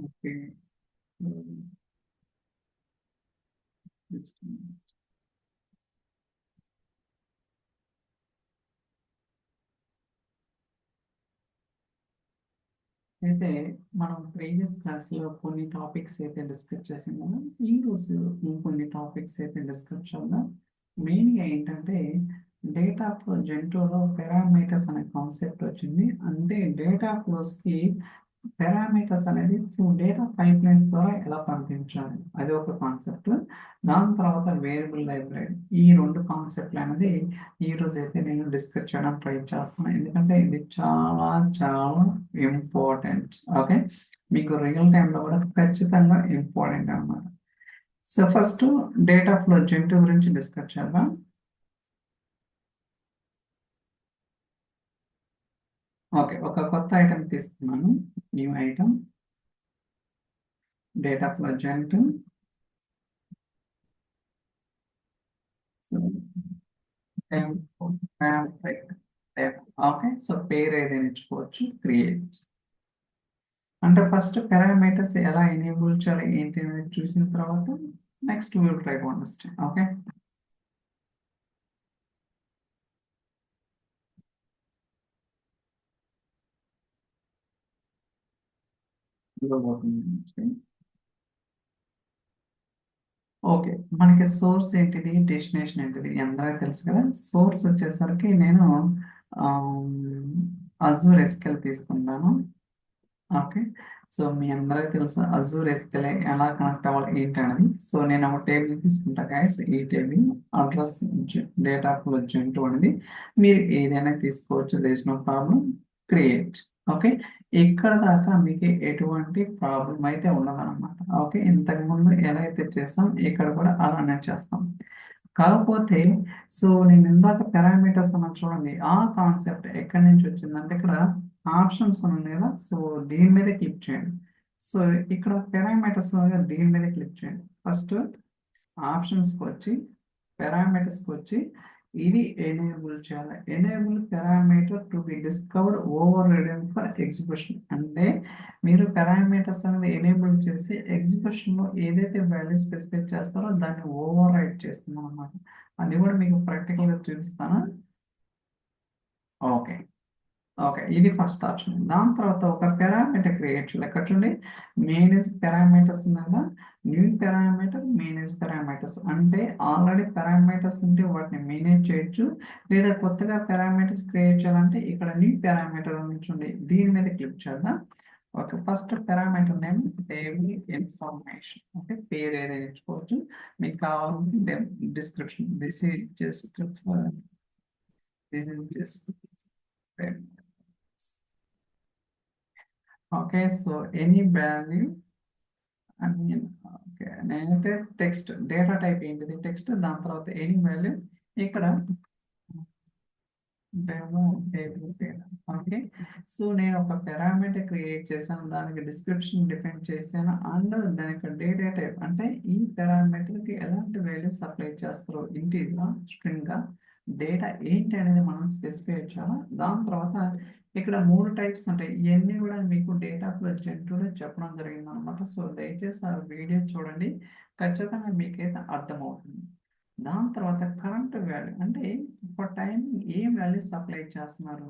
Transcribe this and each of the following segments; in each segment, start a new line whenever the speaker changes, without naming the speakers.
Okay. అయితే మనం previous క్లాస్లో కొన్ని టాపిక్స్ అయితే డిస్కస్ చేసాం కదా. ఈరోజు ఇంకొన్ని టాపిక్స్ అయితే డిస్కస్ చేద్దాం. మెయిన్గా ఏంటంటే డేటా ఫ్లో జంతువులో పారామీటర్స్ అనే కాన్సెప్ట్ వచ్చింది. అంటే డేటా ఫ్లోస్కి పారామీటర్స్ అనేది త్రూ డేటా పైప్లైన్స్ ద్వారా ఎలా పంపించాలి అది ఒక కాన్సెప్ట్. దాని తర్వాత వేరియబుల్ లైబ్రరీ, ఈ రెండు కాన్సెప్ట్లు అనేది ఈ రోజు అయితే నేను డిస్కస్ చేయడం ట్రై చేస్తున్నాను. ఎందుకంటే ఇది చాలా చాలా ఇంపార్టెంట్. ఓకే, మీకు రియల్ టైంలో కూడా ఖచ్చితంగా ఇంపార్టెంట్ అన్నమాట. సో ఫస్ట్ డేటా ఫ్లో జంతువు గురించి డిస్కస్ చేద్దాం. ఓకే, ఒక కొత్త ఐటమ్ తీసుకున్నాను. న్యూ ఐటమ్ డేటా ఫ్లో జంతువు. సో ఓకే, సో పేరు ఏదైనా ఇచ్చుకోవచ్చు. క్రియేట్ అంటే ఫస్ట్ పారామీటర్స్ ఎలా ఎనేబుల్ చేయాలి ఏంటి అనేది చూసిన తర్వాత next will try to understand. Okay, okay, మనకి సోర్స్ ఏంటిది, డెస్టినేషన్ ఏంటిది అందరికీ తెలుసు కదా. సోర్స్ వచ్చేసరికి నేను అజూర్ ఎస్కెల్ తీసుకున్నాను. ఓకే, సో మీ అందరికీ తెలుసు అజూర్ ఎస్కెల్ ఎలా కనెక్ట్ అవ్వాలి ఏంటి అనేది. సో నేను ఒక టేబుల్ తీసుకుంటా గైస్. ఈ టేబుల్ అడ్రస్ డేటా ఫ్లో జంటు అనేది మీరు ఏదైనా తీసుకోవచ్చు, there is no problem. Create. Okay, ఇక్కడ దాకా మీకు ఎటువంటి ప్రాబ్లం అయితే ఉండదన్నమాట. ఓకే, ఇంతకుముందు ఎలా అయితే చేస్తాం ఇక్కడ కూడా అలానే చేస్తాం. కాకపోతే సో నేను ఇందాక పారామీటర్స్ అన్న చూడండి, ఆ కాన్సెప్ట్ ఎక్కడి నుంచి వచ్చిందంటే ఇక్కడ ఆప్షన్స్ ఉంది కదా. సో దీని మీద క్లిక్ చేయండి. సో ఇక్కడ పారామీటర్స్ దీని మీద క్లిక్ చేయండి. ఫస్ట్ ఆప్షన్స్కి వచ్చి పారామీటర్స్కి వచ్చి ఇది ఎనేబుల్ చేయాలి. Enable parameter to be discovered over riding for execution. అంటే మీరు పారామీటర్స్ అనేది ఎనేబుల్ చేసి ఎగ్జిక్యూషన్లో ఏదైతే వాల్యూ స్పెసిఫై చేస్తారో దాన్ని ఓవర్ రైడ్ చేస్తున్నాం అన్నమాట. అది కూడా మీకు ప్రాక్టికల్గా చూపిస్తాను. ఓకే, ఓకే, ఇది ఫస్ట్ ఆప్షన్. దాని తర్వాత ఒక పారామీటర్ క్రియేట్ చేయాలి. ఇక్కడ చూడండి, మేనేజ్ పారామీటర్స్ మీద న్యూ పారామీటర్, మేనేజ్ పారామీటర్స్. అంటే ఆల్రెడీ పారామీటర్స్ ఉంటే వాటిని మేనేజ్ చేయొచ్చు, లేదా కొత్తగా పారామీటర్స్ క్రియేట్ చేయాలంటే ఇక్కడ న్యూ పారామీటర్ ఉంచండి. దీని మీద క్లిక్ చేద్దాం. Okay, first parameter name table information. Okay, పేరు ఏదైనా ఇచ్చుకోవచ్చు. మీకు కావాలంటే description. This is just okay, so any value అని. ఓకే, నేనైతే టెక్స్ట్ డేటా టైప్ ఏంటిది టెక్స్ట్. దాని తర్వాత ఎనీ వాల్యూ ఇక్కడ డెమో టేబుల్ పేరు. ఓకే, సో నేను ఒక పారామీటర్ క్రియేట్ చేశాను, దానికి డిస్క్రిప్షన్ డిఫైన్ చేశాను, అండ్ దానికి డేటా టైప్ అంటే ఈ పారామీటర్కి ఎలాంటి వాల్యూస్ అప్లై చేస్తారో, ఇంటీజరా స్ట్రింగా డేటా ఏంటి అనేది మనం స్పెసిఫై చేయాలి. దాని తర్వాత ఇక్కడ మూడు టైప్స్ ఉంటాయి. ఇవన్నీ కూడా మీకు డేటా ఫ్లో జంతువులో చెప్పడం జరిగింది అనమాట. సో దయచేసి ఆ వీడియో చూడండి, ఖచ్చితంగా మీకైతే అర్థమవుతుంది. దాని తర్వాత కరెంట్ వాల్యూ అంటే for time A values apply చేస్తున్నారు.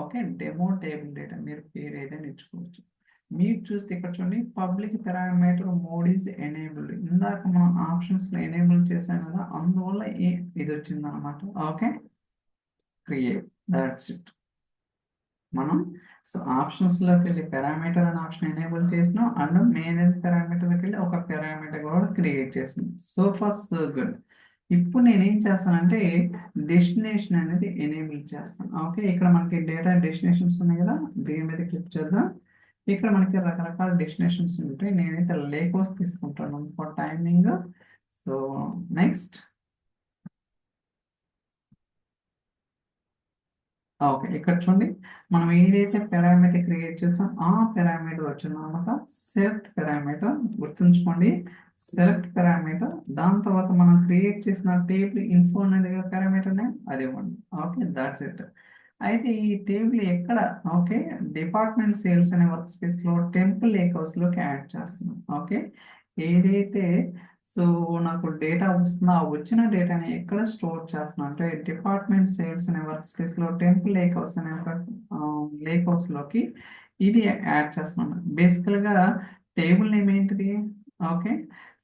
ఓకే, డెమో టేబుల్ డేటా మీరు పేరు ఏదైనా ఇచ్చుకోవచ్చు. మీరు చూస్తే ఇక్కడ చూడండి, public parameter mode is enabled. ఇందాక మనం ఆప్షన్స్లో ఎనేబుల్ చేసాం కదా, అందువల్ల ఇది వచ్చింది అనమాట. Okay, create, that's it. మనం సో ఆప్షన్స్లోకి వెళ్ళి పారామీటర్ అనే ఆప్షన్ ఎనేబుల్ చేసినాం, అండ్ మేనేజ్ పారామీటర్కి వెళ్ళి ఒక పారామీటర్ కూడా క్రియేట్ చేసినాం. So for so good. ఇప్పుడు నేను ఏం చేస్తానంటే డెస్టినేషన్ అనేది ఎనేబుల్ చేస్తాను. ఓకే, ఇక్కడ మనకి డేటా డెస్టినేషన్స్ ఉన్నాయి కదా, దీని మీద క్లిక్ చేద్దాం. ఇక్కడ మనకి రకరకాల డెస్టినేషన్స్ ఉంటాయి. నేనైతే లేకోస్ తీసుకుంటాను for timing. So next. Okay, ఇక్కడ చూడండి, మనం ఏదైతే పారామీటర్ క్రియేట్ చేస్తాం ఆ పారామీటర్ వచ్చిందన్నమాట. సెలెక్ట్ పారామీటర్ గుర్తుంచుకోండి, సెలెక్ట్ పారామీటర్. దాని తర్వాత మనం క్రియేట్ చేసిన టేబుల్ ఇన్ఫో అనేది పారామీటర్ నేమ్ అది ఇవ్వండి. Okay, that's it. అయితే ఈ టేబుల్ ఎక్కడ ఓకే డిపార్ట్మెంట్ సేల్స్ అనే వర్క్ స్పేస్లో టెంపుల్ లేక్ హౌస్లోకి యాడ్ చేస్తున్నాం ఓకే ఏదైతే సో నాకు డేటా వస్తుందో ఆ వచ్చిన డేటాని ఎక్కడ స్టోర్ చేస్తున్నాం అంటే డిపార్ట్మెంట్ సేల్స్ అనే వర్క్ స్పేస్లో టెంపుల్ లేక్ హౌస్ అనే ఒక లేక్ హౌస్లోకి ఇది యాడ్ చేస్తున్నాను బేసికల్గా టేబుల్ నేమ్ ఏంటిది ఓకే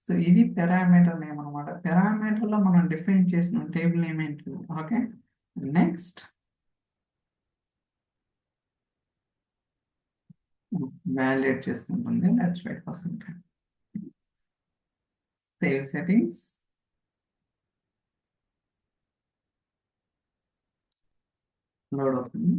సో ఇది పారామీటర్ నేమ్ అనమాట పారామీటర్లో మనం డిఫైన్ చేసిన టేబుల్ నేమ్ ఏంటిది ఓకే నెక్స్ట్ validate చేసుకుంటుంది let's wait for some time save settings load అవుతుంది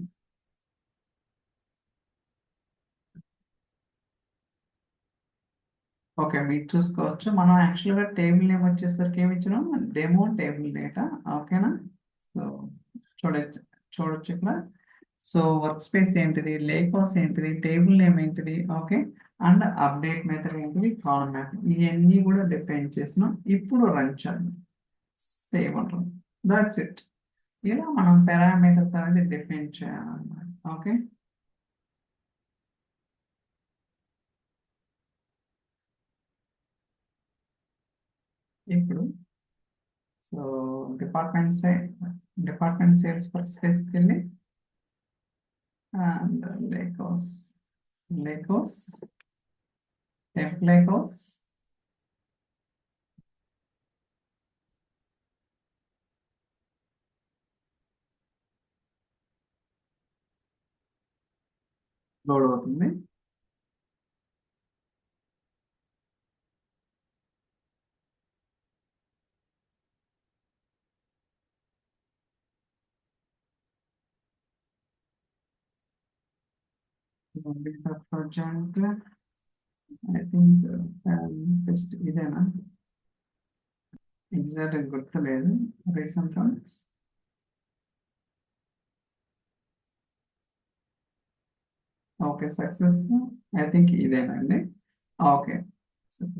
ఓకే మీరు చూసుకోవచ్చు మనం యాక్చువల్గా టేబుల్ నేమ్ వచ్చేసరికి ఏమి ఇచ్చినాం డెమో టేబుల్ డేటా ఓకేనా సో చూడొచ్చు ఇక్కడ సో వర్క్ స్పేస్ ఏంటిది లేక్ హౌస్ ఏంటిది టేబుల్ నేమ్ ఏంటిది ఓకే అండ్ అప్డేట్ మెథడ్ ఏంటిది కాలమ్ మ్యాప్ ఇవన్నీ కూడా డిఫైన్ చేసినాం ఇప్పుడు రన్ చేద్దాం సేవ్ అంటాం దట్స్ ఇట్ ఇలా మనం పారామీటర్స్ అనేది డిఫైన్ చేయాలన్నమాట ఓకే ఇప్పుడు సో డిపార్ట్మెంట్ సేల్స్ వర్క్ స్పేస్కి వెళ్ళి and lake house temp lake house load అవుతుంది ప్రజెంట్ ఐ థింక్ జస్ట్ ఇదేనా ఎగ్జాక్ట్ గుర్తులేదు recent okay success I think ఇదేనండి ఓకే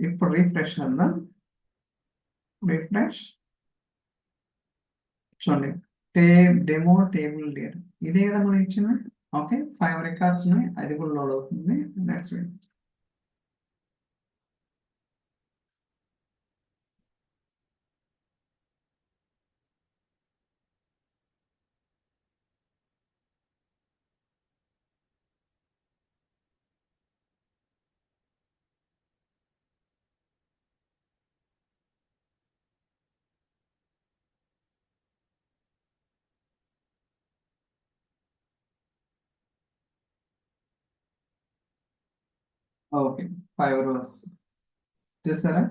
ఇప్పుడు రిఫ్రెష్ చేద్దాం రిఫ్రెష్ చూడండి డెమో టేబుల్ డేట్ ఇదే కదా మనం ఇచ్చింది ఓకే 5 రికార్డ్స్ ఉన్నాయి అది కూడా లోడ్ అవుతుంది లెట్స్ వెయిట్ ఓకే 5 rows చూసారా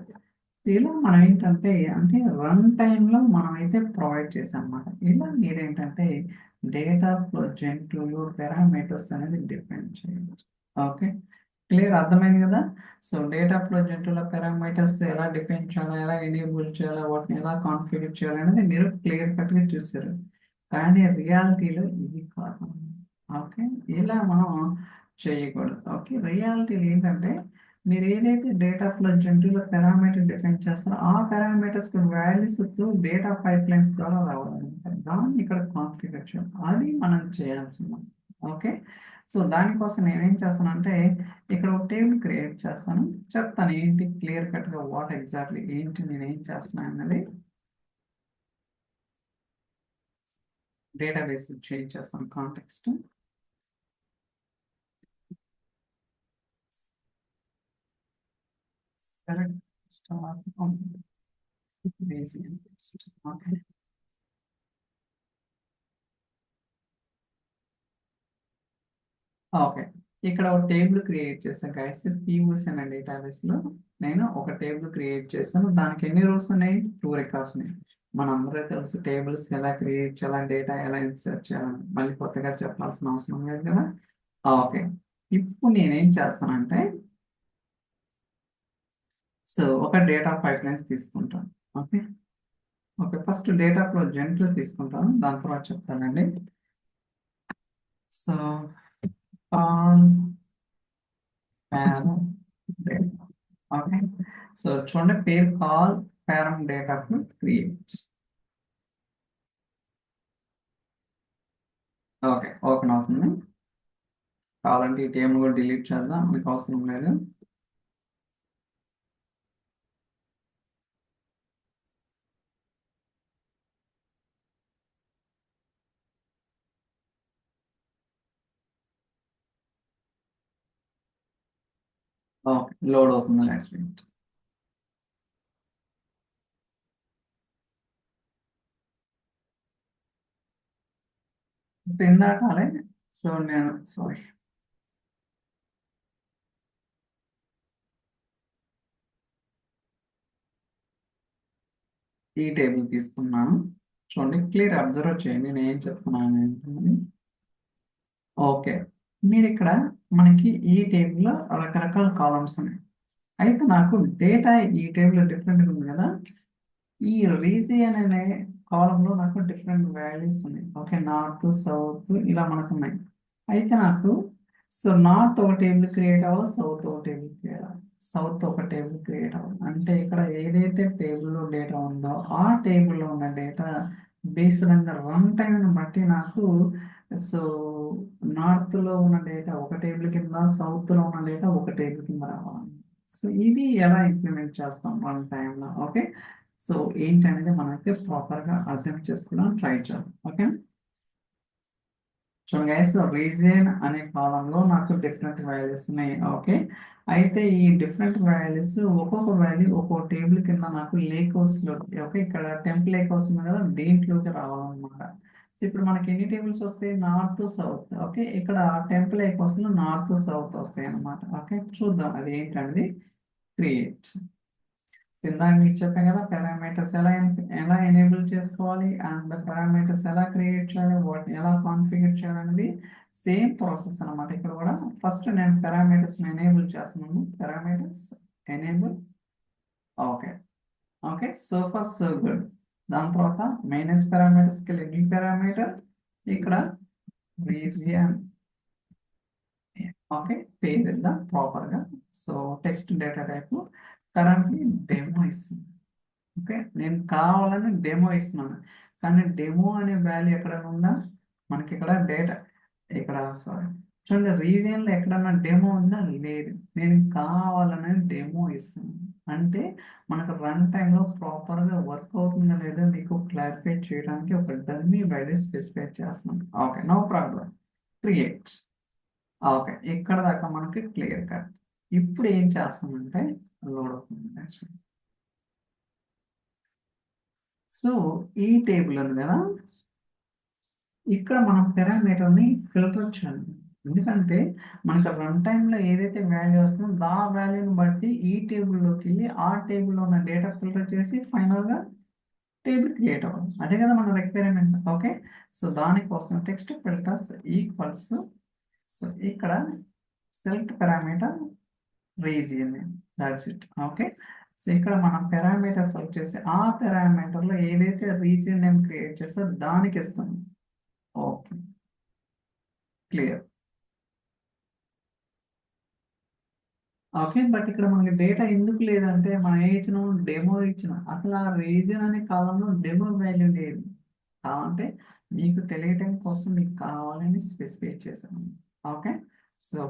ఇలా మనం ఏంటంటే అంటే రన్ టైంలో మనం అయితే ప్రొవైడ్ చేసాం అన్నమాట ఇలా మీరేంటంటే డేటా ఫ్లో జంతువులు పారామీటర్స్ అనేది డిఫైన్ చేయవచ్చు ఓకే క్లియర్ అర్థమైంది కదా సో డేటా ఫ్లో జంతువుల పారామీటర్స్ ఎలా డిఫైన్ చేయాలి ఎలా ఎనేబుల్ చేయాలి వాటిని ఎలా కాన్ఫిగర్ చేయాలి అనేది మీరు క్లియర్ కట్గా చూసారు కానీ రియాలిటీలో ఇది కాదు ఓకే ఇలా మనం చేయకూడదు ఓకే రియాలిటీలో ఏంటంటే మీరు ఏదైతే డేటా ఫ్లో జంతువుల పారామీటర్ డిఫైన్ చేస్తారో ఆ parameters values data pipe lines ద్వారా రావాలన్నమాట దాన్ని ఇక్కడ కాన్ఫిగర్ చేయాలి అది మనం చేయాల్సింది ఓకే సో దానికోసం నేనేం చేస్తానంటే ఇక్కడ ఒక టేబుల్ క్రియేట్ చేస్తాను చెప్తాను ఏంటి క్లియర్ కట్గా వాట్ ఎగ్జాక్ట్లీ ఏంటి నేను ఏం చేస్తున్నాను అన్నది డేటాబేస్ చేంజ్ చేస్తాను context select star on basic and text. Okay. Okay ఇక్కడ ఒక టేబుల్ క్రియేట్ చేశాను గైస్ పీయూస్ అనే డేటాబేస్లో నేను ఒక టేబుల్ క్రియేట్ చేశాను దానికి ఎన్ని రోస్ ఉన్నాయి 2 రికార్డ్స్ ఉన్నాయి మనందరూ తెలుసు టేబుల్స్ ఎలా క్రియేట్ చేయాలి డేటా ఎలా ఇన్సర్ట్ చేయాలని మళ్ళీ కొత్తగా చెప్పాల్సిన అవసరం లేదు కదా ఓకే ఇప్పుడు నేనేం చేస్తానంటే సో ఒక డేటా పైప్ లైన్స్ తీసుకుంటాను okay okay first data flow జెంట్లో తీసుకుంటాను దాని తర్వాత చెప్తానండి సో ఓకే సో చూడండి పేరు కాల్ పారం data flow create okay, open అవుతుంది. కావాలంటే ఈ టేబుల్ కూడా డిలీట్ చేద్దాం, మీకు అవసరం లేదు. ఓకే, లోడ్ అవుతుంది, లెట్స్ వెయిట్. సో ఇందాకలే, సో నేను సారీ, ఈ టేబుల్ తీసుకున్నాను. చూడండి, క్లియర్ అబ్జర్వ్ చేయండి నేను ఏం చెప్తున్నాను ఏంటని. ఓకే, మీరు ఇక్కడ మనకి ఈ టేబుల్లో రకరకాల కాలమ్స్ ఉన్నాయి. అయితే నాకు డేటా ఈ టేబుల్ డిఫరెంట్గా ఉంది కదా. ఈ రీజియన్ అనే కాలంలో నాకు డిఫరెంట్ వాల్యూస్ ఉన్నాయి. ఓకే, నార్త్ సౌత్ ఇలా మనకు ఉన్నాయి. అయితే నాకు సో నార్త్ ఒక టేబుల్ క్రియేట్ అవ్వాలి, సౌత్ ఒక టేబుల్ క్రియేట్ అవ్వాలి, సౌత్ ఒక టేబుల్ క్రియేట్ అవ్వాలి. అంటే ఇక్కడ ఏదైతే టేబుల్లో డేటా ఉందో ఆ టేబుల్లో ఉన్న డేటా బేస్డ్ ఆన్ రన్ టైంని బట్టి నాకు సో నార్త్లో ఉన్న డేటా ఒక టేబుల్ కింద, సౌత్లో ఉన్న డేటా ఒక టేబుల్ కింద రావాలి. సో ఇది ఎలా ఇంప్లిమెంట్ చేస్తాం రన్ టైంలో. ఓకే, సో ఏంటనేది మనకి ప్రాపర్గా అర్థం చేసుకోవడం ట్రై చేద్దాం. ఓకే, చూడండి గైస్, రీజియన్ అనే కాలంలో నాకు డిఫరెంట్ వాల్యూస్ ఉన్నాయి. ఓకే, అయితే ఈ డిఫరెంట్ వాల్యూస్ ఒక్కొక్క వాల్యూ ఒక్కొక్క టేబుల్ కింద నాకు లేక్ హౌస్లో, ఓకే ఇక్కడ టెంప్ లేక్ హౌస్ ఉంది కదా, దీంట్లోకి రావాలన్నమాట. సో ఇప్పుడు మనకి ఎన్ని టేబుల్స్ వస్తాయి, నార్త్ సౌత్. ఓకే, ఇక్కడ టెంప్ లేక్ హౌస్లో నార్త్ సౌత్ వస్తాయి అన్నమాట. ఓకే, చూద్దాం అది ఏంటనేది. క్రియేట్, ఇందాక మీకు చెప్పాను కదా పారామీటర్స్ ఎలా ఎనేబుల్ చేసుకోవాలి అండ్ పారామీటర్స్ ఎలా క్రియేట్ చేయాలి, వాటిని ఎలా కాన్ఫిగర్ చేయాలి అనేది సేమ్ ప్రాసెస్ అన్నమాట. ఇక్కడ కూడా ఫస్ట్ నేను పారామీటర్స్ ఎనేబుల్ చేస్తున్నాను. Parameters enable. Okay, okay, so first so good. దాని తర్వాత మైనస్ పారామీటర్స్కి వెళ్ళి న్యూ పారామీటర్, ఇక్కడ రీజియన్. ఓకే, పేరు ఇద్దాం ప్రాపర్గా. So text data type currently demo ఇస్తుంది. ఓకే, నేను కావాలని డెమో ఇస్తున్నాను, కానీ డెమో అనే వాల్యూ ఎక్కడైనా ఉందా, మనకి ఇక్కడ డేటా ఇక్కడ సారీ చూడండి, రీజియన్లో ఎక్కడన్నా డెమో ఉందా, లేదు. నేను కావాలని డెమో ఇస్తున్నాను. అంటే మనకు రన్ టైంలో ప్రాపర్గా వర్క్ అవుతుందా లేదో మీకు క్లారిఫై చేయడానికి ఒక డమ్మీ వాల్యూ స్పెసిఫై చేస్తున్నాను. Okay, no problem. Create. Okay, ఇక్కడ దాకా మనకి క్లియర్ కట్. ఇప్పుడు ఏం చేస్తామంటే లోడ్ అవుతుంది. సో ఈ టేబుల్ ఉంది కదా, ఇక్కడ మనం పారామీటర్ని ఫిల్టర్ చేయాలి. ఎందుకంటే మనకు రన్ టైంలో ఏదైతే వాల్యూ వస్తుందో ఆ వాల్యూని బట్టి ఈ టేబుల్లోకి వెళ్ళి ఆ టేబుల్లో ఉన్న డేటా ఫిల్టర్ చేసి ఫైనల్గా టేబుల్ క్రియేట్ అవ్వాలి. అదే కదా మన రిక్వైర్మెంట్. ఓకే, సో దానికోసం టెక్స్ట్ ఫిల్టర్స్ ఈక్వల్స్, సో ఇక్కడ select parameter region, that's it. Okay, so ఇక్కడ మనం పారామీటర్ సెలెక్ట్ చేసి ఆ పారామీటర్లో ఏదైతే రీజియన్ నేమ్ క్రియేట్ చేస్తే దానికి ఇస్తాం. Okay, clear. ఓకే, బట్ ఇక్కడ మనకి డేటా ఎందుకు లేదంటే మనం ఏ ఇచ్చినాం, డెమో ఇచ్చిన. అసలు ఆ రీజన్ అనే కాలంలో డెమో వాల్యూ లేదు. కావాలంటే మీకు తెలియటం కోసం మీకు కావాలని స్పెసిఫై చేశాను. ఓకే, సో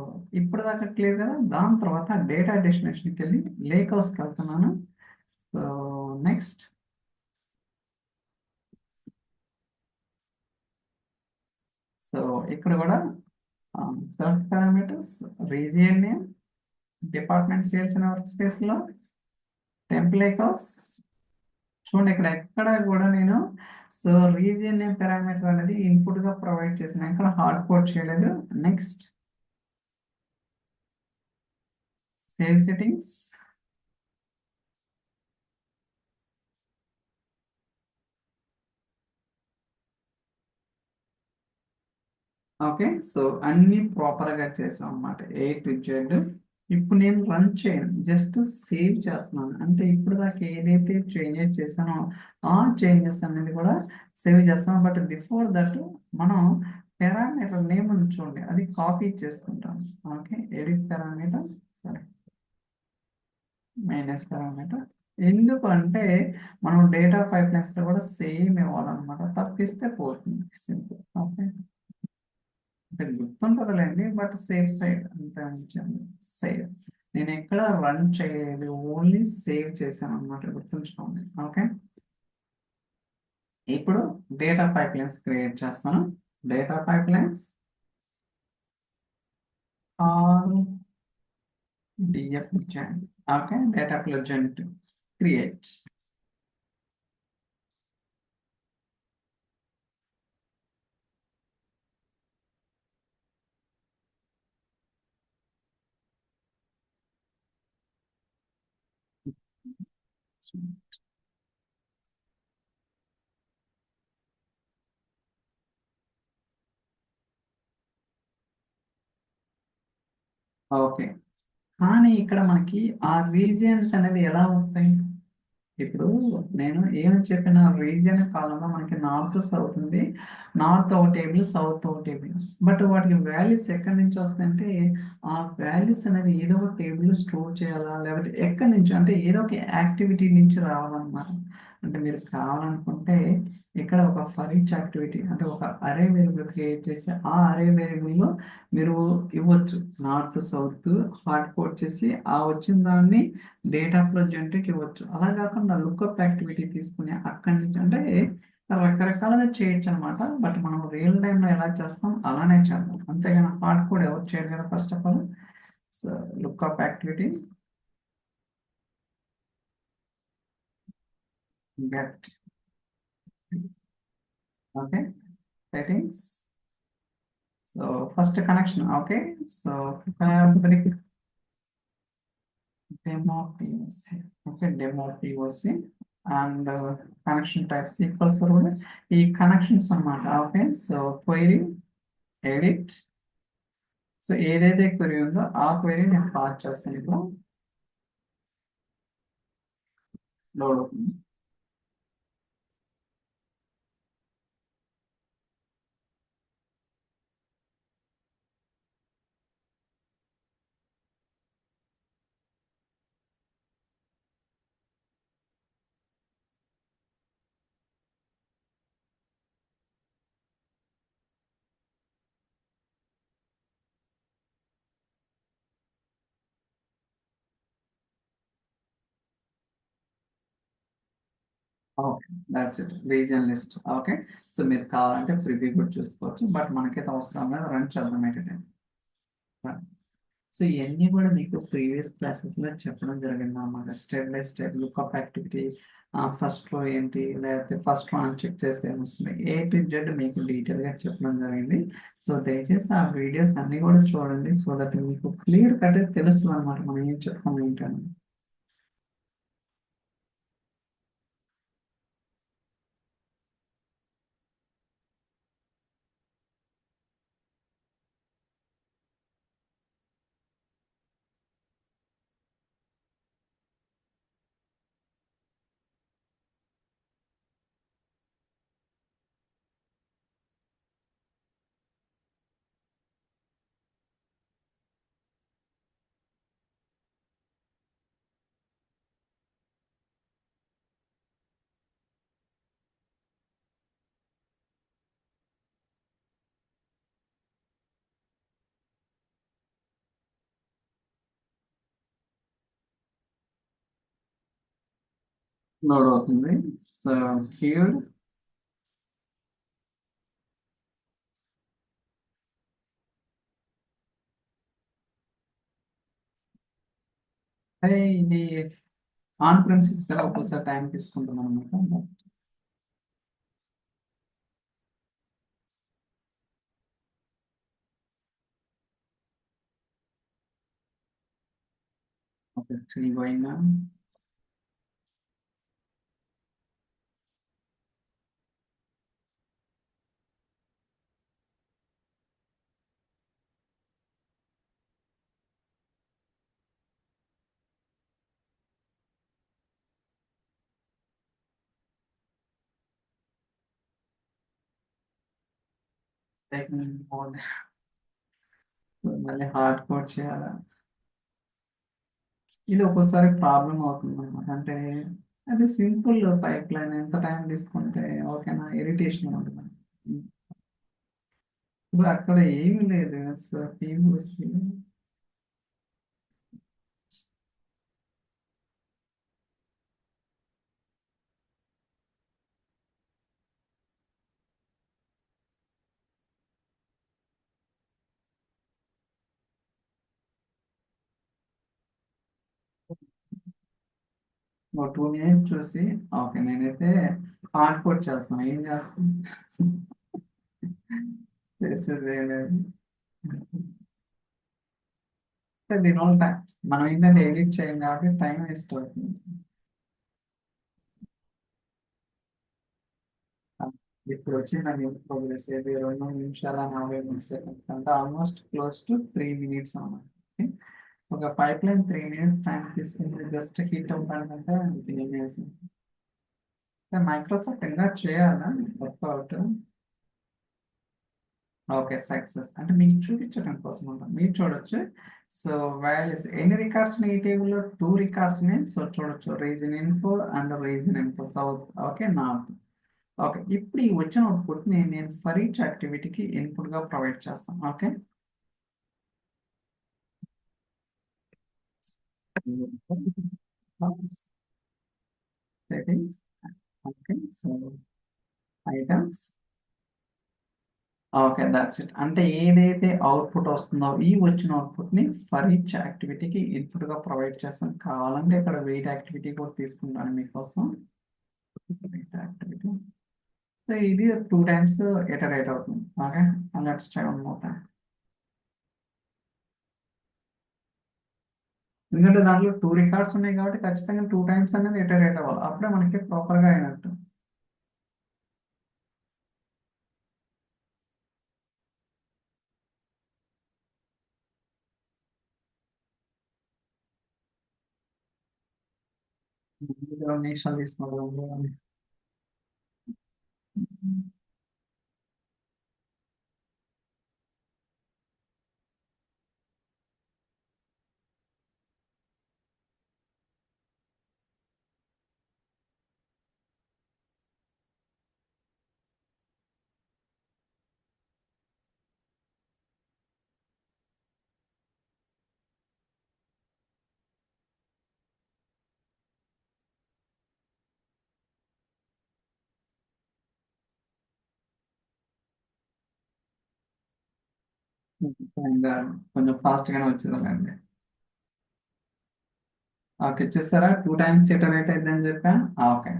ఇప్పుడు దాకా క్లియర్ కదా. దాని తర్వాత డేటా డెస్టినేషన్కి వెళ్ళి లేక్ హౌస్కి వెళ్తున్నాను. సో నెక్స్ట్, సో ఇక్కడ కూడా select parameters, region name, department sales అనే వర్క్ స్పేస్లో టెంప్ లేక్ హౌస్. చూడండి, ఇక్కడ ఎక్కడ కూడా నేను సో రీజియన్ నేమ్ పారామీటర్ అనేది ఇన్పుట్ గా ప్రొవైడ్ చేసిన, ఇక్కడ హార్డ్ కోడ్ చేయలేదు. Next, save settings. Okay, so అన్ని ప్రాపర్ గా చేసాం అన్నమాట, ఏ టు జెడ్. ఇప్పుడు నేను రన్ చేయను, జస్ట్ సేవ్ చేస్తున్నాను. అంటే ఇప్పుడు దాకా ఏదైతే చేంజెస్ చేశానో ఆ చేంజెస్ అనేది కూడా సేవ్ చేస్తాను. బట్ బిఫోర్ దట్ మనం పారామీటర్ నేమ్ ఉంది చూడండి, అది కాపీ చేసుకుంటాం. ఓకే, ఎడిట్ పారామీటర్, సరే మైనస్ పారామీటర్. ఎందుకు అంటే మనం డేటా పైప్లైన్స్ లో కూడా సేమ్ ఇవ్వాలన్నమాట, తప్పిస్తే పోతుంది. సింపుల్. ఓకే, అంటే గుర్తుంటుందిలేండి, బట్ సేఫ్ సైడ్ అంటే సేవ్. నేను ఎక్కడ రన్ చేయలేదు, ఓన్లీ సేవ్ చేశాను అనమాట, గుర్తుంచుకోండి. ఓకే, ఇప్పుడు డేటా పైప్లైన్స్ క్రియేట్ చేస్తాను. డేటా పైప్లైన్స్ ఆర్ డిఎఫ్ ఇచ్చాను. Okay, data pleasant create. Okay, కానీ ఇక్కడ మనకి ఆ రీజియన్స్ అనేవి ఎలా వస్తాయి? ఇప్పుడు నేను ఏమని చెప్పిన, రీజియన్ కాలంలో మనకి నార్త్ సౌత్ ఉంది. నార్త్ ఒక టేబుల్, సౌత్ ఒక టేబుల్. బట్ వాటికి వాల్యూస్ ఎక్కడి నుంచి వస్తాయంటే, ఆ వాల్యూస్ అనేది ఏదో ఒక టేబుల్ స్టోర్ చేయాలా, లేకపోతే ఎక్కడి నుంచి అంటే ఏదో ఒక యాక్టివిటీ నుంచి రావాలన్నమాట. అంటే మీరు కావాలనుకుంటే ఇక్కడ ఒక ఫర్ ఈచ్ యాక్టివిటీ అంటే ఒక అరే వేరియబుల్ క్రియేట్ చేసి ఆ అరే వేరియబుల్లో మీరు ఇవ్వచ్చు నార్త్ సౌత్ హార్డ్ కోడ్ చేసి ఆ వచ్చిన దాన్ని డేటా ఫ్లో జనరేట్ ఇవ్వచ్చు. అలా కాకుండా లుక్అప్ యాక్టివిటీ తీసుకుని అక్కడి నుంచి అంటే రకరకాలుగా చేయొచ్చు అనమాట. బట్ మనం రియల్ టైంలో ఎలా చేస్తాం అలానే చేద్దాం, అంతేగాని హార్డ్ కోడ్ ఎవరు చేయరు కదా. First of all, so lookup activity get. Okay, settings. So first connection. Okay, so fabric demo POC. Okay, demo POC and connection type SQL server. ఈ కనెక్షన్స్ అన్నమాట. Okay, so query edit. So ఏదైతే query ఉందో ఆ query నేను pass చేస్తాను. ఇప్పుడు load అవుతుంది. Okay, that's it, region list. Okay, so మీరు కావాలంటే ప్రివ్యూ కూడా చూసుకోవచ్చు, బట్ మనకైతే అవసరం లేదు, రన్ చేద్దాం అయితే. సో ఇవన్నీ కూడా మీకు ప్రీవియస్ క్లాసెస్లో చెప్పడం జరిగింది అన్నమాట, step by step. Lookup activity first row ఏంటి, లేకపోతే ఫస్ట్ రో అని చెక్ చేస్తే ఏమొస్తుంది, ఏ టు జెడ్ మీకు డీటెయిల్గా చెప్పడం జరిగింది. సో దయచేసి ఆ వీడియోస్ అన్నీ కూడా చూడండి, సో దట్ మీకు క్లియర్ కట్ తెలుస్తుంది అనమాట మనం ఏం చెప్తాం ఏంటని. లోడ్ అవుతుంది. సో క్యూడ్ ఇది ఆన్ ప్రిమిసెస్ కదా, ఒక్కోసారి టైం తీసుకుంటాం అనమాట. Okay, still going on. మళ్ళీ హార్డ్ కోడ్ చేయాలా, ఇది ఒక్కోసారి ప్రాబ్లం అవుతుంది అనమాట. అంటే అది సింపుల్ పైప్ లైన్ ఎంత టైం తీసుకుంటే ఓకేనా, ఇరిటేషన్ ఉంటుంది. ఇప్పుడు అక్కడ ఏమి లేదు సో PVC ఒక 2 మినిట్స్ చూసి ఓకే నేనైతే ఆన్కోట్ చేస్తాను ఏం చేస్తాను చేసేది ఏం లేదు దీనివల్ల మనం ఏంటంటే ఎడిట్ చేయం కాబట్టి టైం వేస్ట్ అవుతుంది ఇప్పుడు వచ్చిందండి ప్రోగ్రెస్ ఏది 2 నిమిషాల 40 సెకండ్స్ అంటే ఆల్మోస్ట్ క్లోజ్ టు 3 మినిట్స్ అన్నమాట Okay? ఒక పైప్ లైన్ 3 మినిట్స్ టైం తీసుకుంటే జస్ట్ హీట్ అవ్వడానికంటే తినేసి మైక్రోసాఫ్ట్ ఇంకా చేయాలా వర్కౌట్ ఓకే సక్సెస్ అంటే మీకు చూపించడం కోసం ఉంటాం మీరు చూడొచ్చు సో వాల్యూస్ ఎన్ని రికార్డ్స్ ఉన్నాయి ఈ టేబుల్లో 2 రికార్డ్స్ ఉన్నాయి సో చూడొచ్చు reason info and reason info south okay north okay ఇప్పుడు ఈ వచ్చిన అవుట్పుట్ నేను ఫర్ ఈచ్ యాక్టివిటీకి ఇన్పుట్ గా ప్రొవైడ్ చేస్తాను okay settings okay so items okay that's it అంటే ఏదైతే అవుట్పుట్ వస్తుందో ఈ వచ్చిన అవుట్పుట్ ని ఫర్ ఈచ్ యాక్టివిటీకి ఇన్పుట్ గా ప్రొవైడ్ చేస్తాను కావాలంటే ఇక్కడ వెయిట్ యాక్టివిటీ కూడా తీసుకుంటాను మీకోసం వెయిట్ యాక్టివిటీ సో ఇది 2 టైమ్స్ ఇటరేట్ అవుతుంది okay let's try one more time ఎందుకంటే దాంట్లో 2 రికార్డ్స్ ఉన్నాయి కాబట్టి ఖచ్చితంగా 2 టైమ్స్ అనేది ఇటరేట్ అవ్వాలి అప్పుడే మనకి ప్రాపర్ గా అయినట్టు నిమిషాలు తీసుకోవాలి ఇంకా కొంచెం ఫాస్ట్ గానే వచ్చేదానండి ఓకే చూస్తారా 2 టైమ్స్ ఇటరేట్ అయిందని చెప్పా ఓకే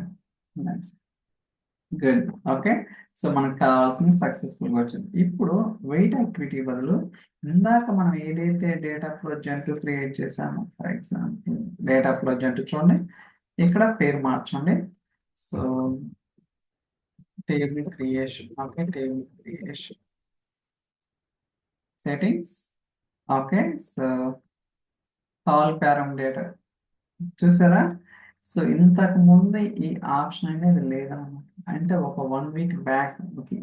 గుడ్ ఓకే సో మనకు కావాల్సింది సక్సెస్ఫుల్ గా వచ్చింది ఇప్పుడు వెయిట్ యాక్టివిటీ బదులు ఇందాక మనం ఏదైతే డేటా ఫ్లో జంటు క్రియేట్ చేసామో ఫర్ ఎగ్జాంపుల్ డేటా ఫ్లో జంటు చూడండి ఇక్కడ పేరు మార్చండి so table creation okay table creation settings okay so all పారం డేటా చూసారా సో ఇంతకు ముందు ఈ ఆప్షన్ అనేది లేదన్నమాట అంటే ఒక 1 వీక్ బ్యాక్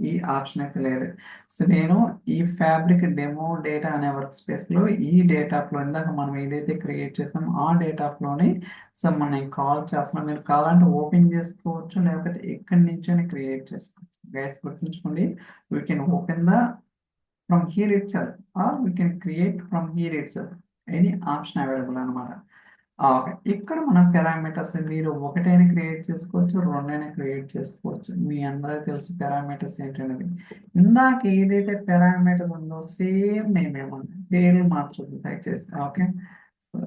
ఈ ఆప్షన్ అయితే లేదు సో నేను ఈ ఫ్యాబ్రిక్ డెమో డేటా అనే వర్క్ స్పేస్ లో ఈ డేటా ఫ్లో ఇందాక మనం ఏదైతే క్రియేట్ చేసామో ఆ డేటా ఫ్లోని సో మనం కాల్ చేస్తున్నాం మీరు కావాలంటే ఓపెన్ చేసుకోవచ్చు లేకపోతే ఎక్కడి నుంచైనా క్రియేట్ చేసుకోవచ్చు గైస్ గుర్తుంచుకోండి we can open the from here itself or we can create from here itself any option available అనమాట ఓకే ఇక్కడ మన పారామీటర్స్ మీరు ఒకటైనా క్రియేట్ చేసుకోవచ్చు రెండైనా క్రియేట్ చేసుకోవచ్చు మీ అందరికీ తెలుసు పారామీటర్స్ ఏంటనేది ఇందాక ఏదైతే పారామీటర్ ఉందో సేమ్ నేమ్ ఏమన్నా పేరు మార్చొద్దు దయచేసి ఓకే సో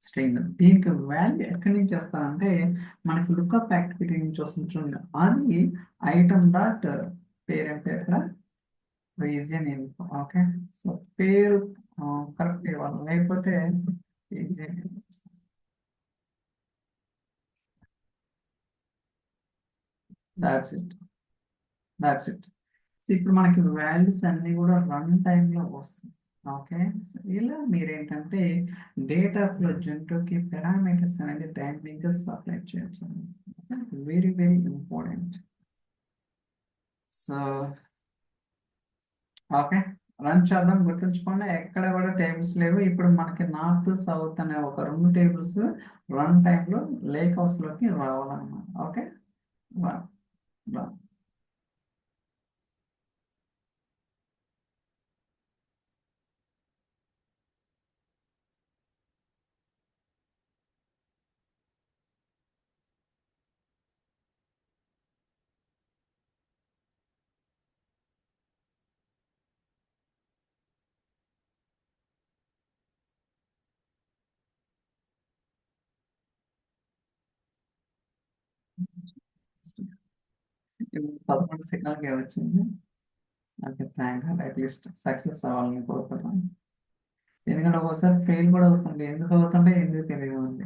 స్ట్రింగ్ దీనికి వాల్యూ ఎక్కడి నుంచి వస్తారంటే మనకి లుక్అప్ యాక్టివిటీ నుంచి వస్తుంది చూడండి అది ఐటమ్ డాట్ పేరు అంటే ఇక్కడ రీజియన్ ఇన్ఫో ఓకే సో పేరు కరెక్ట్ ఇవ్వాలి లేకపోతే region that's it that's it ఇప్పుడు మనకి వాల్యూస్ అన్ని కూడా రన్ టైంలో వస్తాయి ఓకే సో ఇలా మీరేంటంటే డేటా ఫ్లో జంటుకి పారామీటర్స్ అనేది డైనమిక్గా సప్లై చేయొచ్చు very very important so okay run చేద్దాం గుర్తుంచుకోండి ఎక్కడ కూడా టేబుల్స్ లేవు ఇప్పుడు మనకి నార్త్ సౌత్ అనే ఒక 2 టేబుల్స్ రన్ టైంలో లేక్ హౌస్ లోకి రావాలన్నమాట ఓకే 11 సెకండ్లకే వచ్చింది. Okay. Thank God at least success అవ్వాలని కోరుకుంటున్నాను. ఎందుకంటే ఒక్కోసారి ఫెయిల్ కూడా అవుతుంది. ఎందుకు అవుతుంటే ఎందుకు తెలియదండి.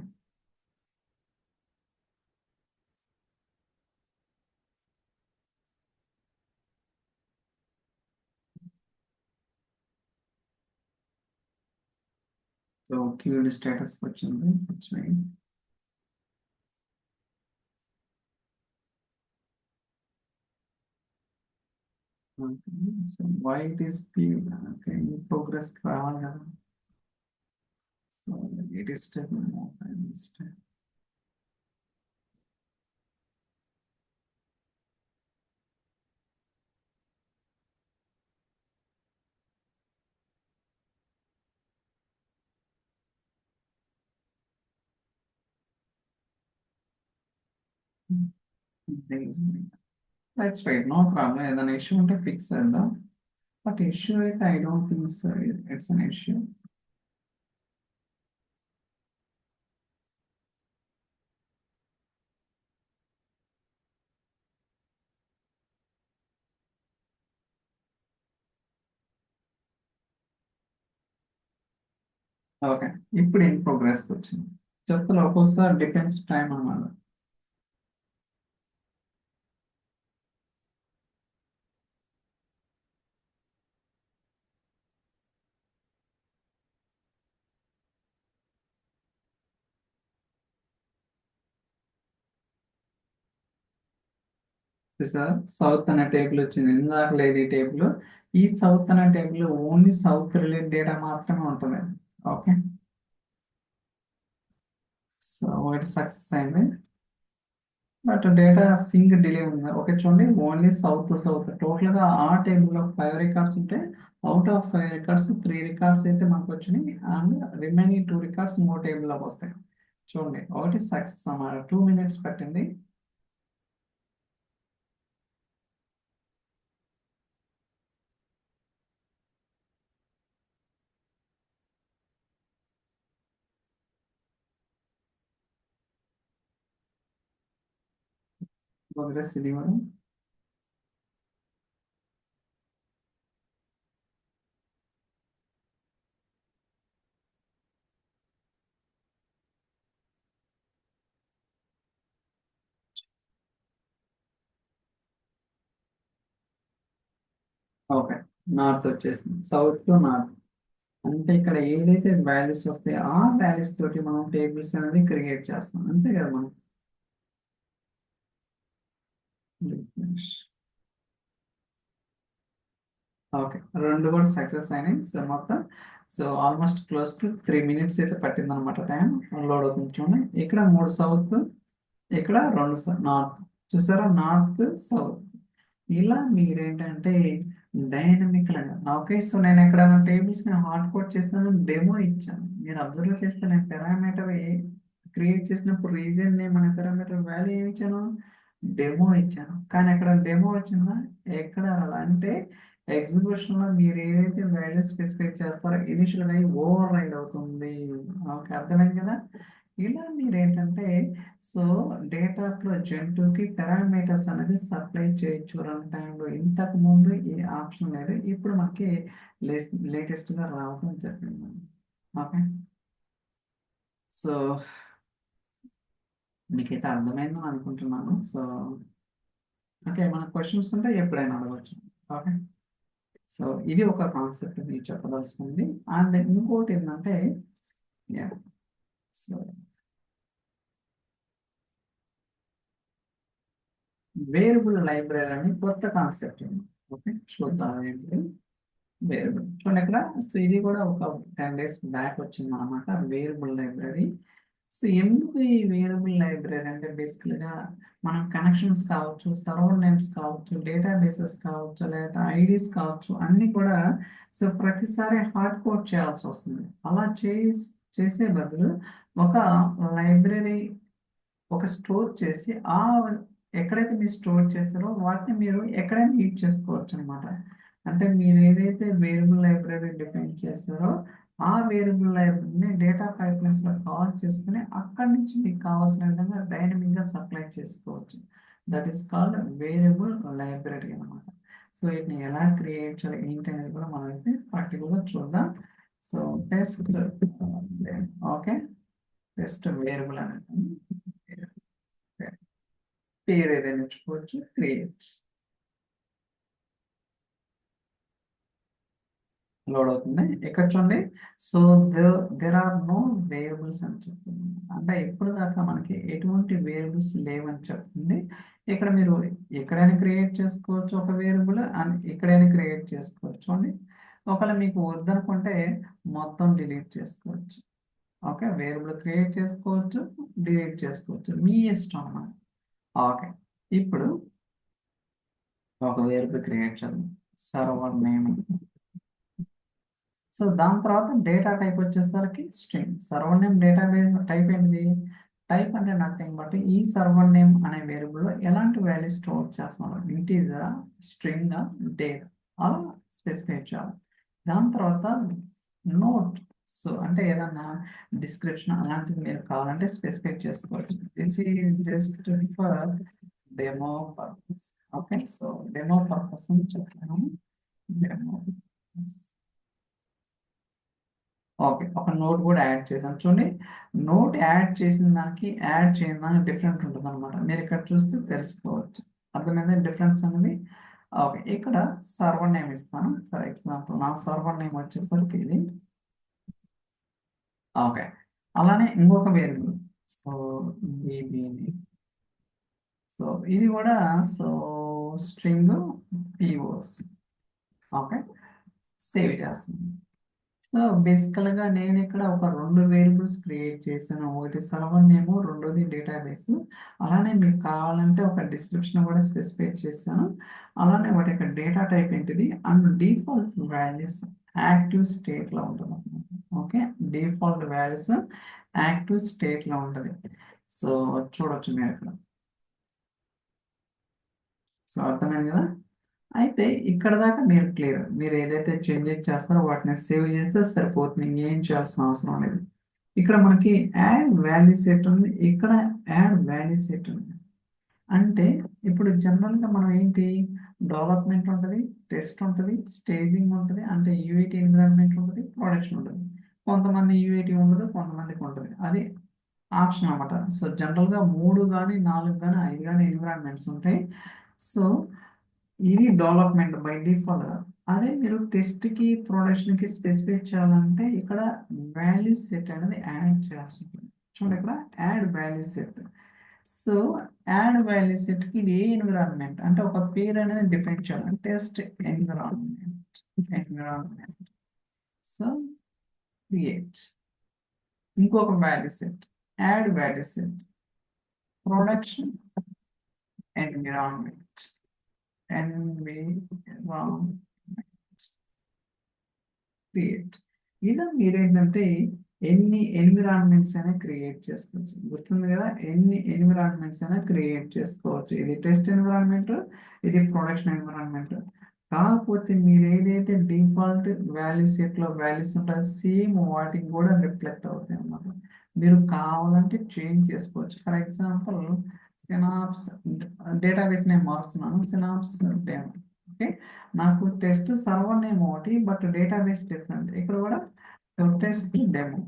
సో క్యూడ్ స్టేటస్‌కి వచ్చింది. It's fine. Okay. So why it is queued. Okay. ప్రోగ్రెస్‌కి రావాలి కదా! So it is taking more time this time. That's fine. No problem. ఏదైనా ఇష్యూ ఉంటే ఫిక్స్ చేద్దాం. బట్ ఇష్యూ అయితే I don't think so it's an issue. Okay. ఇప్పుడు in ప్రోగ్రెస్‌కి వచ్చింది. చెప్తున్నా ఒక్కోసారి డిపెండ్స్ టైం అన్నమాట. చూసారా? సౌత్ అనే టేబుల్ వచ్చింది. ఇందాక లేదు ఈ టేబుల్. ఈ సౌత్ అనే table only south related data మాత్రమే ఉంటుంది. ఓకే. సో ఒకటి సక్సెస్ అయింది. బట్ డేటా సింగ్ డిలే ఉంది. ఓకే చూడండి, ఓన్లీ సౌత్ సౌత్ టోటల్గా ఆ టేబుల్లో 5 రికార్డ్స్ ఉంటే అవుట్ ఆఫ్ 5 రికార్డ్స్ 3 రికార్డ్స్ అయితే మనకు వచ్చినాయి. అండ్ రిమైనింగ్ 2 రికార్డ్స్ ఇంకో టేబుల్లోకి వస్తాయి. చూడండి ఒకటి సక్సెస్ అన్నమాట. 2 మినిట్స్ పట్టింది. ప్రోగ్రెస్ ఇది కూడా. ఓకే. నార్త్ వచ్చేసింది. South to north. అంటే ఇక్కడ ఏదైతే వాల్యూస్ వస్తాయో ఆ వాల్యూస్ తోటి మనం టేబుల్స్ అనేది క్రియేట్ చేస్తాం. అంతే కదా మనం. ఓకే. రెండు కూడా సక్సెస్ అయినాయి. సో మొత్తం so almost close to 3 minutes అయితే పట్టింది అనమాట టైం. లోడ్ అవుతుంది చూడండి. ఇక్కడ 3 సౌత్, ఇక్కడ 2 నార్త్. చూసారా? North south. ఇలా మీరేంటంటే డైనమిక్ లాగా ఓకే. సో నేను ఎక్కడైనా టేబుల్స్ ని హార్డ్ కోడ్ చేస్తాను, డెమో ఇచ్చాను. మీరు అబ్జర్వ్ చేస్తే నేను పారామీటర్ క్రియేట్ చేసినప్పుడు రీజన్ నేమ్ అనే పారామీటర్ వాల్యూ ఏమి ఇచ్చాను? డెమో ఇచ్చాను. కానీ అక్కడ డెమో వచ్చిందా? ఎక్కడ రాలా. అంటే ఎగ్జిక్యూషన్ లో మీరు ఏదైతే వాల్యూ స్పెసిఫై చేస్తారో ఇనిషియల్ గా ఓవర్ రైడ్ అవుతుంది. ఓకే. అర్థమైంది కదా? ఇలా మీరేంటంటే సో డేటాలో జంతువుకి పారామీటర్స్ అనేది సప్లై చేయొచ్చు రన్ టైంలో. ఇంతకు ముందు ఈ ఆప్షన్ లేదు. ఇప్పుడు మనకి లేటెస్ట్ గా రావడం జరిగింది. ఓకే. సో మీకైతే అర్థమైందని అనుకుంటున్నాను. So okay. మన క్వశ్చన్స్ ఉంటే ఎప్పుడైనా అడగవచ్చు. ఓకే. సో ఇది ఒక కాన్సెప్ట్ మీరు చెప్పదలుచుకుంది. అండ్ ఇంకోటి ఏంటంటే యా సో వేరియబుల్ లైబ్రరీ అని కొత్త కాన్సెప్ట్. ఓకే. చూద్దాం ఏంటి వేరియబుల్. చూడండి ఇక్కడ. సో ఇది కూడా ఒక 10 డేస్ బ్యాక్ వచ్చింది అనమాట వేరియబుల్ లైబ్రరీ. సో ఎందుకు ఈ వేరియబుల్ లైబ్రరీ అంటే బేసికల్గా మనం కనెక్షన్స్ కావచ్చు, సర్వర్ నేమ్స్ కావచ్చు, డేటాబేసెస్ కావచ్చు, లేదా ఐడీస్ కావచ్చు, అన్నీ కూడా సో ప్రతిసారి హార్డ్ కోడ్ చేయాల్సి వస్తుంది. అలా చేసే బదులు ఒక లైబ్రరీ ఒక స్టోర్ చేసి ఎక్కడైతే మీరు స్టోర్ చేస్తారో వాటిని మీరు ఎక్కడైనా యూజ్ చేసుకోవచ్చు అనమాట. అంటే మీరు ఏదైతే వేరియబుల్ లైబ్రరీ డిఫైన్ చేస్తారో ఆ వేరియబుల్ లైబ్రరీని డేటా పైప్లైన్స్ లో కాల్ చేసుకుని అక్కడి నుంచి మీకు కావాల్సిన విధంగా డైనమిక్ గా సప్లై చేసుకోవచ్చు. That is called variable library అనమాట. సో వీటిని ఎలా క్రియేట్ చేయాలి ఏంటి అనేది కూడా మనం అయితే ప్రాక్టికల్గా చూద్దాం. So test okay, test variable అనేది పేరు ఏదైనా ఇచ్చుకోవచ్చు, క్రియేట్ లోడ్ అవుతుంది. ఇక్కడ చూడండి, so there are no variables అని చెప్తుంది. అంటే ఇప్పుడు దాకా మనకి ఎటువంటి వేరియబుల్స్ లేవని చెప్తుంది. ఇక్కడ మీరు ఎక్కడైనా క్రియేట్ చేసుకోవచ్చు ఒక వేరియబుల్, అండ్ ఎక్కడైనా క్రియేట్ చేసుకోవచ్చు అండి. ఒకవేళ మీకు వద్దనుకుంటే మొత్తం డిలీట్ చేసుకోవచ్చు. ఓకే, వేరియబుల్ క్రియేట్ చేసుకోవచ్చు, డిలీట్ చేసుకోవచ్చు, మీ ఇష్టం అన్నమాట. ఓకే, ఇప్పుడు ఒక వేరియబుల్ క్రియేట్ చేద్దాం, సర్వర్ నేమ్. సో దాని తర్వాత డేటా టైప్ వచ్చేసరికి string. Server name database type ఏంటిది? టైప్ అంటే నథింగ్ బట్ ఈ సర్వర్ నేమ్ అనే వేరియబుల్లో ఎలాంటి వాల్యూ స్టోర్ చేస్తున్నాం, ఇంటీజరా, స్ట్రింగ్, డేటా అలా స్పెసిఫై చేయాలి. దాని తర్వాత నోట్, సో అంటే ఏదన్నా డిస్క్రిప్షన్ అలాంటిది మీరు కావాలంటే స్పెసిఫై చేసుకోవచ్చు. This is just for demo purpose. Okay, so demo purpose అని చెప్తాను. డెమో ఓకే, ఒక నోట్ కూడా యాడ్ చేసాను. చూడండి, నోట్ యాడ్ చేసిన దానికి యాడ్ చేయని దానికి డిఫరెంట్ ఉంటుంది అనమాట. మీరు ఇక్కడ చూస్తే తెలుసుకోవచ్చు. అర్థమైందా డిఫరెన్స్ అనేది? ఓకే, ఇక్కడ సర్వర్ నేమ్ ఇస్తాను. ఫర్ ఎగ్జాంపుల్ నా సర్వర్ నేమ్ వచ్చేసరికి ఇది. ఓకే, అలానే ఇంకొక వేరియబుల్, సో బీబీని, సో ఇది కూడా so string POs. Okay, save చేస్తాను. సో బేసికల్గా నేను ఇక్కడ ఒక 2 వేరియబుల్స్ క్రియేట్ చేశాను. ఒకటి సర్వర్ నేమ్, రెండోది డేటాబేస్. అలానే మీకు కావాలంటే ఒక డిస్క్రిప్షన్ కూడా స్పెసిఫై చేశాను. అలానే వాటి యొక్క డేటా టైప్ ఏంటిది అండ్ డిఫాల్ట్ వాల్యూస్ యాక్టివ్ స్టేట్లో ఉంటుంది. ఓకే, డిఫాల్ట్ వాల్యూస్ యాక్టివ్ స్టేట్లో ఉంటుంది. సో చూడొచ్చు మీరు ఇక్కడ. సో అర్థమైంది కదా? అయితే ఇక్కడ దాకా మీరు క్లియర్. మీరు ఏదైతే చేంజెస్ చేస్తారో వాటిని సేవ్ చేస్తే సరిపోతుంది, ఇంకేం చేయాల్సిన అవసరం లేదు. ఇక్కడ మనకి యాడ్ వాల్యూ సెట్ ఉంది, ఇక్కడ యాడ్ వాల్యూ సెట్ ఉంది. అంటే ఇప్పుడు జనరల్గా మనం ఏంటి, డెవలప్మెంట్ ఉంటుంది, టెస్ట్ ఉంటుంది, స్టేజింగ్ ఉంటుంది, అంటే యూఐటీ ఎన్విరాన్మెంట్ ఉంటుంది, ప్రొడక్షన్ ఉంటుంది. కొంతమంది యూఐటీ ఉండదు, కొంతమందికి ఉంటుంది, అది ఆప్షన్ అనమాట. సో జనరల్గా 3 కానీ 4 కానీ 5 కానీ ఎన్విరాన్మెంట్స్ ఉంటాయి. సో ఇది డెవలప్మెంట్ బై డిఫాల్ట్. అదే మీరు టెస్ట్కి ప్రొడక్షన్కి స్పెసిఫై చేయాలంటే ఇక్కడ వాల్యూ సెట్ అనేది యాడ్ చేయాల్సి ఉంటుంది. చూడండి ఇక్కడ add value set. So add value సెట్కి ఇది ఏ ఎన్విరాన్మెంట్ అంటే ఒక పేరు అనేది డిఫైన్ చేయాలి, టెస్ట్ ఎన్విరాన్మెంట్. సో క్రియేట్ ఇంకొక value set, add value set production environment. Create. ఇలా మీరేంటంటే ఎన్ని ఎన్విరాన్మెంట్స్ అయినా క్రియేట్ చేసుకోవచ్చు. గుర్తుంది కదా, ఎన్ని ఎన్విరాన్మెంట్స్ అయినా క్రియేట్ చేసుకోవచ్చు. ఇది టెస్ట్ ఎన్విరాన్మెంట్, ఇది ప్రొడక్షన్ ఎన్విరాన్మెంట్. కాకపోతే మీరు ఏదైతే డిఫాల్ట్ వాల్యూ సెట్లో వాల్యూస్ ఉంటాయో సేమ్ వాటికి కూడా రిఫ్లెక్ట్ అవుతాయి అన్నమాట. మీరు కావాలంటే చేంజ్ చేసుకోవచ్చు. For example synapse database name మారుస్తున్నాను, సినాప్స్ డెమో. ఓకే, నాకు టెస్ట్ సర్వర్ నేమ్ ఒకటి బట్ డేటాబేస్ డిఫరెంట్. ఇక్కడ కూడా టెస్ట్ డెమో,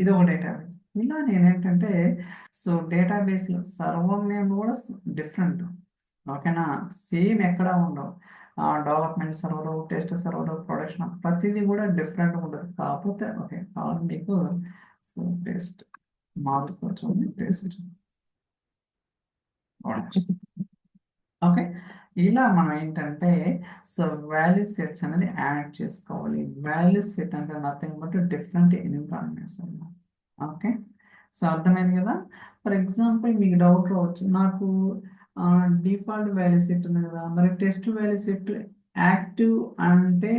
ఇది ఒక డేటాబేస్. ఇలా నేనేంటంటే సో డేటాబేస్లో సర్వర్ నేమ్ కూడా డిఫరెంట్. ఓకేనా, సేమ్ ఎక్కడ ఉండవు. Development server, test server, production ప్రతిదీ కూడా డిఫరెంట్ ఉంటుంది. కాకపోతే ఓకే కావాలి మీకు, సో టెస్ట్ మారుస్తూ టెస్ట్. ఓకే, ఇలా మనం ఏంటంటే సో వాల్యూ సెట్స్ అనేది యాడ్ చేసుకోవాలి. వాల్యూ సెట్ అంటే నథింగ్ బట్ డిఫరెంట్ ఎన్విరాన్మెంట్స్ అన్నమాట. ఓకే, సో అర్థమైంది కదా? ఫర్ ఎగ్జాంపుల్ మీకు డౌట్ రావచ్చు, నాకు డిఫాల్ట్ వాల్యూ సెట్ ఉంది కదా, మరి టెస్ట్ వాల్యూ సెట్ యాక్టివ్ అంటే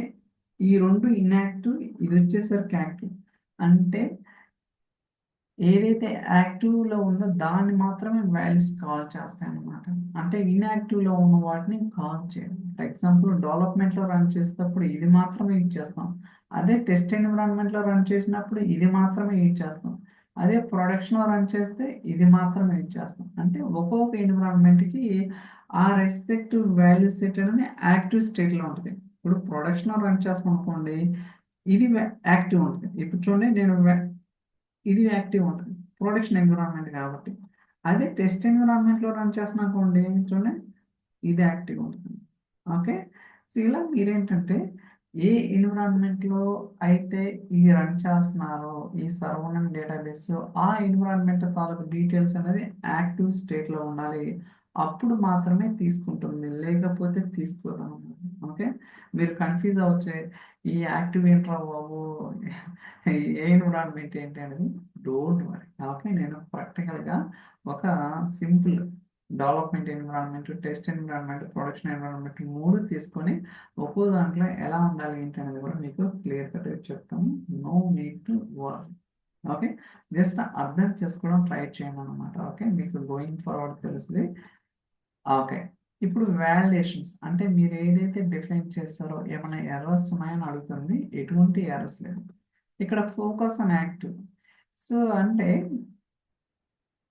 ఈ 2 ఇన్యాక్టివ్, ఇది వచ్చేసరికి యాక్టివ్. అంటే ఏదైతే యాక్టివ్లో ఉందో దాన్ని మాత్రమే వాల్యూస్ కాల్ చేస్తాయి అన్నమాట. అంటే ఇన్యాక్టివ్లో ఉన్న వాటిని కాల్ చేయడం. ఫర్ ఎగ్జాంపుల్ డెవలప్మెంట్లో రన్ చేసేటప్పుడు ఇది మాత్రమే యూజ్ చేస్తాం, అదే టెస్ట్ ఎన్విరాన్మెంట్లో రన్ చేసినప్పుడు ఇది మాత్రమే యూజ్ చేస్తాం. అదే ప్రొడక్షన్లో రన్ చేస్తే ఇది మాత్రమే యూజ్ చేస్తాం. అంటే ఒక్కొక్క ఎన్విరాన్మెంట్కి ఆ రెస్పెక్టివ్ వాల్యూ సెట్ అనేది యాక్టివ్ స్టేట్లో ఉంటుంది. ఇప్పుడు ప్రొడక్షన్లో రన్ చేస్తాం అనుకోండి, ఇది యాక్టివ్ ఉంటుంది. ఇప్పుడు చూడండి నేను ఇది యాక్టివ్ ఉంటుంది ప్రొడక్షన్ ఎన్విరాన్మెంట్ కాబట్టి. అదే టెస్ట్ ఎన్విరాన్మెంట్లో రన్ చేస్తున్నాం అనుకోండి, చూడండి ఇది యాక్టివ్ ఉంటుంది. ఓకే, సో ఇలా మీరేంటంటే ఏ ఎన్విరాన్మెంట్లో అయితే ఇది రన్ చేస్తున్నారో ఈ సర్వనెంట్ డేటాబేస్, ఆ ఎన్విరాన్మెంట్ తాలూకు డీటెయిల్స్ అనేది యాక్టివ్ స్టేట్లో ఉండాలి. అప్పుడు మాత్రమే తీసుకుంటుంది, లేకపోతే తీసుకోదు అనమాట. ఓకే, మీరు కన్ఫ్యూజ్ అవ్వచ్చే ఈ యాక్టివ్ ఏంట్రా బాబు, ఏ ఎన్విరాన్మెంట్ ఏంటి అనేది. Don't worry. ఓకే, నేను ప్రాక్టికల్గా ఒక simple development environment, test environment, production environment 3 తీసుకొని ఒక్కో దాంట్లో ఎలా ఉండాలి ఏంటి అనేది కూడా మీకు క్లియర్ కట్గా చెప్తాము. No need to worry. Okay, just అర్థం చేసుకోవడం ట్రై చేయండి అనమాట. ఓకే, మీకు గోయింగ్ ఫార్వర్డ్ తెలుస్తుంది. ఓకే, ఇప్పుడు వాలిడేషన్స్ అంటే మీరు ఏదైతే డిఫైన్ చేస్తారో ఏమైనా ఎర్రర్స్ ఉన్నాయని అడుగుతుంది. ఎటువంటి ఎర్రర్స్ లేదు. ఇక్కడ ఫోకస్ ఆన్ యాక్టివ్. సో అంటే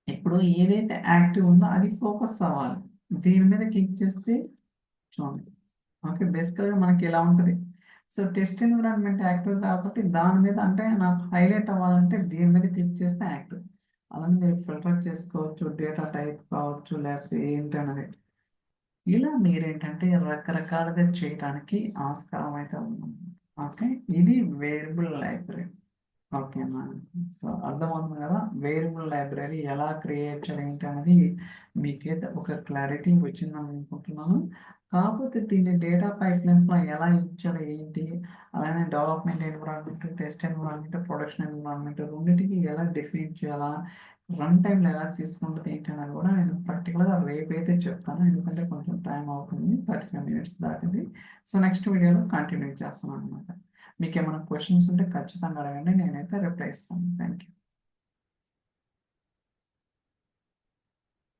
ఇప్పుడు ఏదైతే యాక్టివ్ ఉందో అది ఫోకస్ అవ్వాలి. దీని మీద క్లిక్ చేస్తే చూడండి. ఓకే, బేసికల్గా మనకి ఎలా ఉంటుంది. సో టెస్ట్ ఎన్విరాన్మెంట్ యాక్టివ్ కాబట్టి దాని మీద అంటే నాకు హైలైట్ అవ్వాలంటే దీని మీద క్లిక్ చేస్తే యాక్టివ్. అలానే మీరు ఫిల్టర్ చేసుకోవచ్చు, డేటా టైప్ కావచ్చు, లేకపోతే ఏంటన్నది. ఇలా మీరేంటంటే రకరకాలుగా చేయడానికి ఆస్కారం అయితే ఉంది. ఓకే, ఇది వేరియబుల్ లైబ్రరీ. ఓకేనా, సో అర్థమవుతుంది కదా. వేరియబుల్ లైబ్రరీ ఎలా క్రియేట్ చేయాలి ఏంటి అనేది మీకైతే ఒక క్లారిటీ వచ్చిందని అనుకుంటున్నాను. కాకపోతే దీన్ని డేటా పైప్లైన్స్లో ఎలా ఇచ్చాలి ఏంటి, అలానే development environment, test environment, production environment రెండింటికి ఎలా డిఫైన్ చేయాలా, రన్ టైంలో ఎలా తీసుకుంటుంది ఏంటి అనేది కూడా నేను పర్టికులర్గా రేపైతే చెప్తాను. ఎందుకంటే కొంచెం టైం అవుతుంది, 35 minutes దాటింది. సో నెక్స్ట్ వీడియోలో కంటిన్యూ చేస్తాను అనమాట. మీకు ఏమైనా క్వశ్చన్స్ ఉంటే ఖచ్చితంగా అడగండి, నేనైతే రిప్లై ఇస్తాను. Thank you.